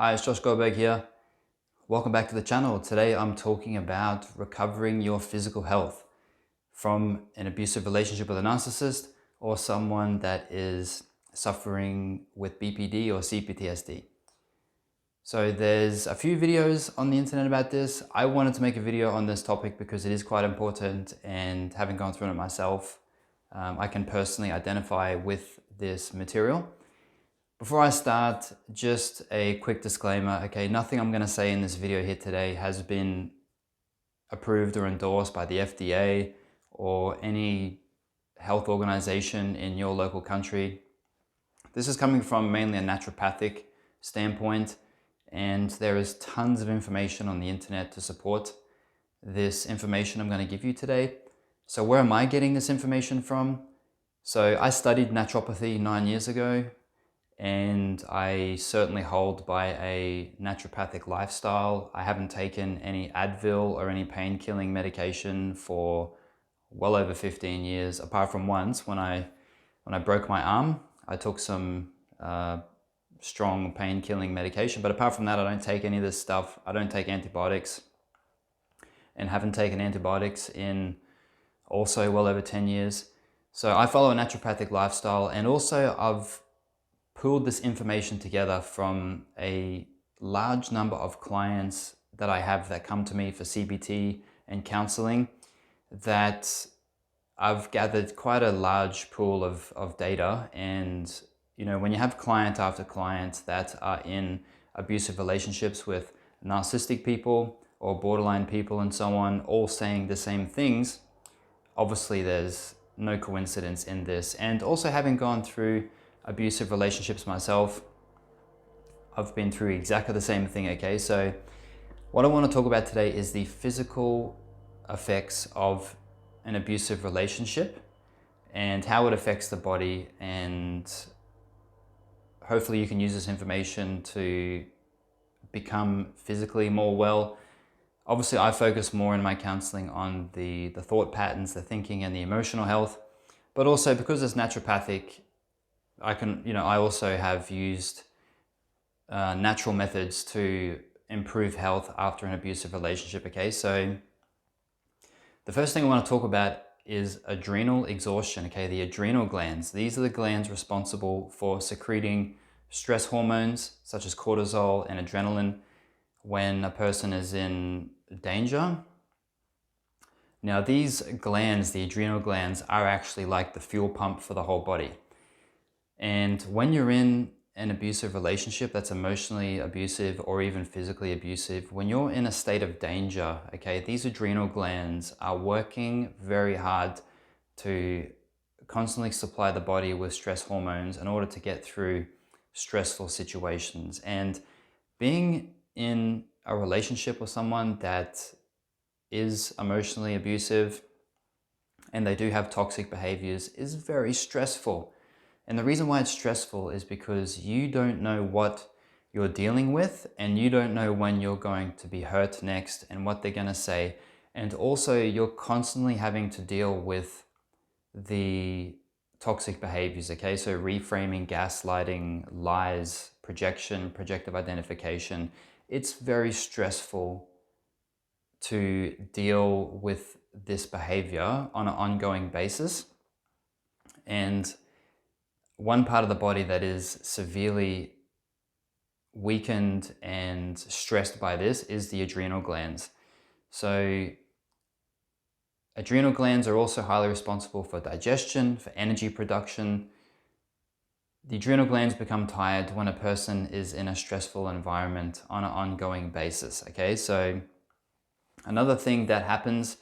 Hi, it's Josh Goldberg here. Welcome back to the channel. Today I'm talking about recovering your physical health from an abusive relationship with a narcissist or someone that is suffering with BPD or CPTSD. So there's a few videos on the internet about this. I wanted to make a video on this topic because it is quite important, and having gone through it myself, I can personally identify with this material. Before I start, just a quick disclaimer. Okay, nothing I'm going to say in this video here today has been approved or endorsed by the FDA or any health organization in your local country. This is coming from mainly a naturopathic standpoint, and there is tons of information on the internet to support this information I'm going to give you today. So where am I getting this information from? So I studied naturopathy 9 years ago, and I certainly hold by a naturopathic lifestyle. I haven't taken any Advil or any pain-killing medication for well over 15 years, apart from once when I broke my arm. I took some strong pain-killing medication, but apart from that, I don't take any of this stuff. I don't take antibiotics, and haven't taken antibiotics in also well over 10 years. So I follow a naturopathic lifestyle, and also I've pulled this information together from a large number of clients that I have that come to me for CBT and counseling, that I've gathered quite a large pool of data. And you know, when you have client after client that are in abusive relationships with narcissistic people or borderline people and so on, all saying the same things, obviously there's no coincidence in this. And also, having gone through abusive relationships myself, I've been through exactly the same thing. Okay, so what I want to talk about today is the physical effects of an abusive relationship and how it affects the body, and hopefully you can use this information to become physically more well. Obviously, I focus more in my counseling on the thought patterns, the thinking, and the emotional health, but also because it's naturopathic, I also have used natural methods to improve health after an abusive relationship. Okay, so the first thing I want to talk about is adrenal exhaustion. Okay, the adrenal glands. These are the glands responsible for secreting stress hormones such as cortisol and adrenaline when a person is in danger. Now, these glands, the adrenal glands, are actually like the fuel pump for the whole body. And when you're in an abusive relationship that's emotionally abusive or even physically abusive, when you're in a state of danger, okay, these adrenal glands are working very hard to constantly supply the body with stress hormones in order to get through stressful situations. And being in a relationship with someone that is emotionally abusive and they do have toxic behaviors is very stressful. And the reason why it's stressful is because you don't know what you're dealing with, and you don't know when you're going to be hurt next and what they're going to say. And also, you're constantly having to deal with the toxic behaviors, okay? So reframing, gaslighting, lies, projection, projective identification. It's very stressful to deal with this behavior on an ongoing basis. And one part of the body that is severely weakened and stressed by this is the adrenal glands. So adrenal glands are also highly responsible for digestion, for energy production. The adrenal glands become tired when a person is in a stressful environment on an ongoing basis. Okay, so another thing that happens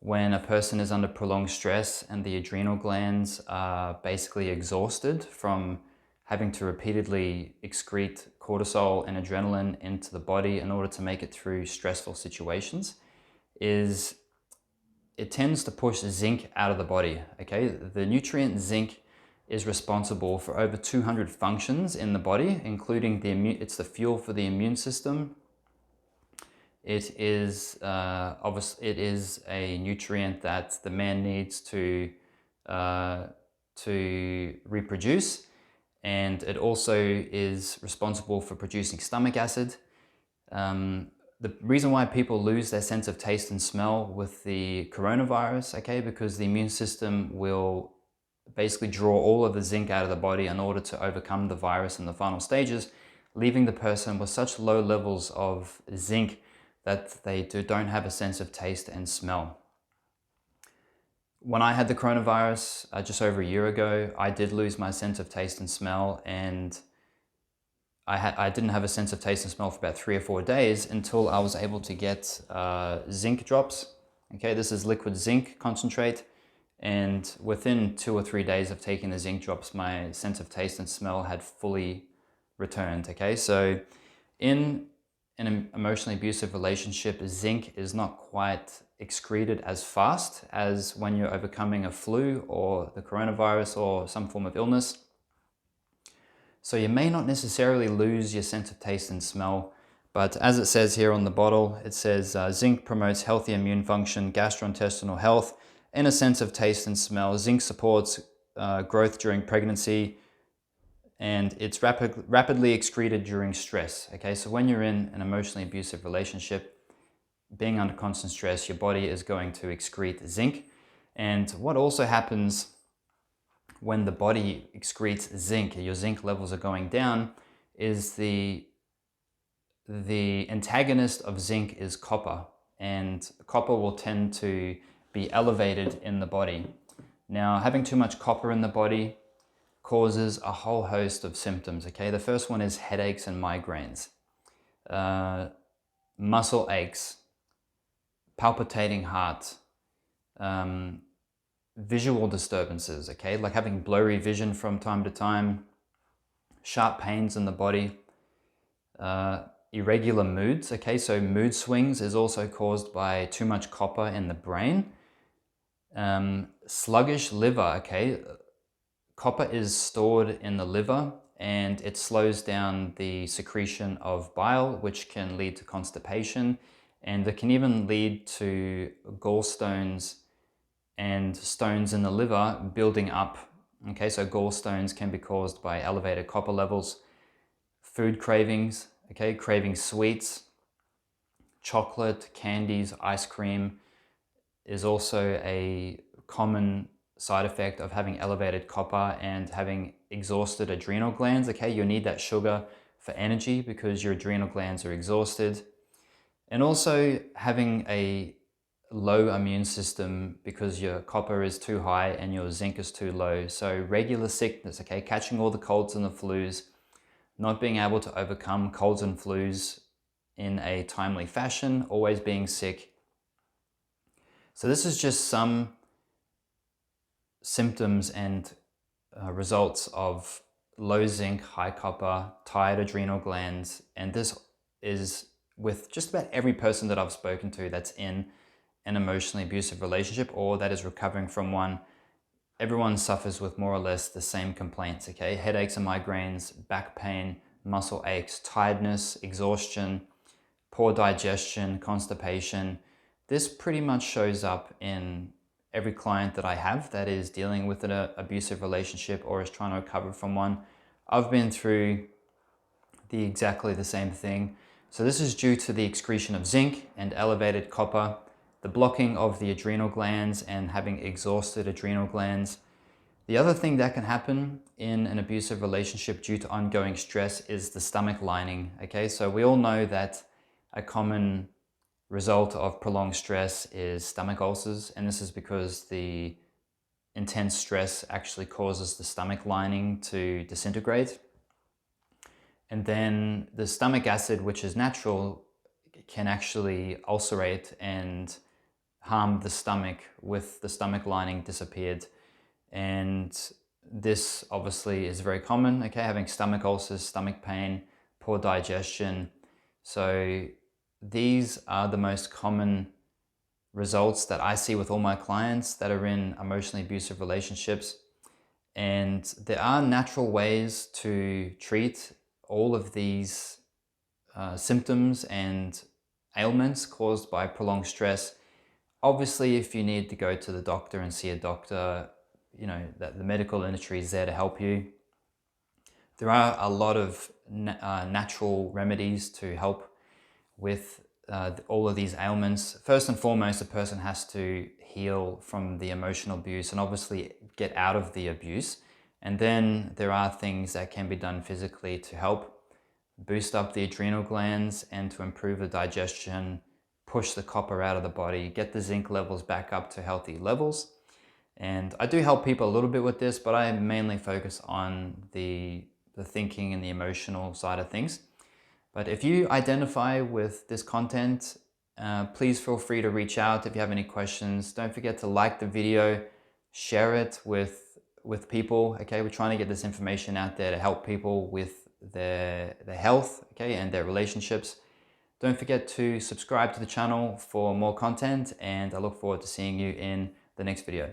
when a person is under prolonged stress and the adrenal glands are basically exhausted from having to repeatedly excrete cortisol and adrenaline into the body in order to make it through stressful situations, is it tends to push zinc out of the body. Okay, the nutrient zinc is responsible for over 200 functions in the body, including it's the fuel for the immune system. It is it is a nutrient that the man needs to reproduce, and it also is responsible for producing stomach acid. The reason why people lose their sense of taste and smell with the coronavirus, okay, because the immune system will basically draw all of the zinc out of the body in order to overcome the virus in the final stages, leaving the person with such low levels of zinc that they don't have a sense of taste and smell. When I had the coronavirus just over a year ago, I did lose my sense of taste and smell, and I didn't have a sense of taste and smell for about 3 or 4 days until I was able to get zinc drops. Okay, this is liquid zinc concentrate, and within 2 or 3 days of taking the zinc drops, my sense of taste and smell had fully returned. Okay, so in an emotionally abusive relationship, zinc is not quite excreted as fast as when you're overcoming a flu or the coronavirus or some form of illness. So you may not necessarily lose your sense of taste and smell, but as it says here on the bottle, it says zinc promotes healthy immune function, gastrointestinal health, and a sense of taste and smell. Zinc supports growth during pregnancy, and it's rapidly excreted during stress. Okay, so when you're in an emotionally abusive relationship, being under constant stress, your body is going to excrete zinc. And what also happens when the body excretes zinc, your zinc levels are going down, is the antagonist of zinc is copper, and copper will tend to be elevated in the body. Now, having too much copper in the body causes a whole host of symptoms, okay? The first one is headaches and migraines, muscle aches, palpitating heart, visual disturbances, okay, like having blurry vision from time to time, sharp pains in the body, irregular moods, okay, so mood swings is also caused by too much copper in the brain. Sluggish liver, okay, copper is stored in the liver and it slows down the secretion of bile, which can lead to constipation, and it can even lead to gallstones and stones in the liver building up. Okay, so gallstones can be caused by elevated copper levels. Food cravings, okay, craving sweets, chocolate, candies, ice cream is also a common side effect of having elevated copper and having exhausted adrenal glands. Okay, you need that sugar for energy because your adrenal glands are exhausted. And also having a low immune system because your copper is too high and your zinc is too low. So regular sickness, okay, catching all the colds and the flus, not being able to overcome colds and flus in a timely fashion, always being sick. So this is just some symptoms and results of low zinc, high copper, tired adrenal glands, and this is with just about every person that I've spoken to that's in an emotionally abusive relationship or that is recovering from one. Everyone suffers with more or less the same complaints, okay? Headaches and migraines, back pain, muscle aches, tiredness, exhaustion, poor digestion, constipation. This pretty much shows up in every client that I have that is dealing with an abusive relationship or is trying to recover from one. I've been through exactly the same thing. So this is due to the excretion of zinc and elevated copper, the blocking of the adrenal glands and having exhausted adrenal glands. The other thing that can happen in an abusive relationship due to ongoing stress is the stomach lining. Okay, so we all know that a common result of prolonged stress is stomach ulcers, and this is because the intense stress actually causes the stomach lining to disintegrate. And then the stomach acid, which is natural, can actually ulcerate and harm the stomach with the stomach lining disappeared. And this obviously is very common, okay, having stomach ulcers, stomach pain, poor digestion. So these are the most common results that I see with all my clients that are in emotionally abusive relationships. And there are natural ways to treat all of these symptoms and ailments caused by prolonged stress. Obviously, if you need to go to the doctor and see a doctor, you know, that the medical industry is there to help you. There are a lot of natural remedies to help with all of these ailments. First and foremost, a person has to heal from the emotional abuse and obviously get out of the abuse. And then there are things that can be done physically to help boost up the adrenal glands and to improve the digestion, push the copper out of the body, get the zinc levels back up to healthy levels. And I do help people a little bit with this, but I mainly focus on the thinking and the emotional side of things. But if you identify with this content, please feel free to reach out if you have any questions. Don't forget to like the video, share it with people. Okay, we're trying to get this information out there to help people with their health, okay, and their relationships. Don't forget to subscribe to the channel for more content, and I look forward to seeing you in the next video.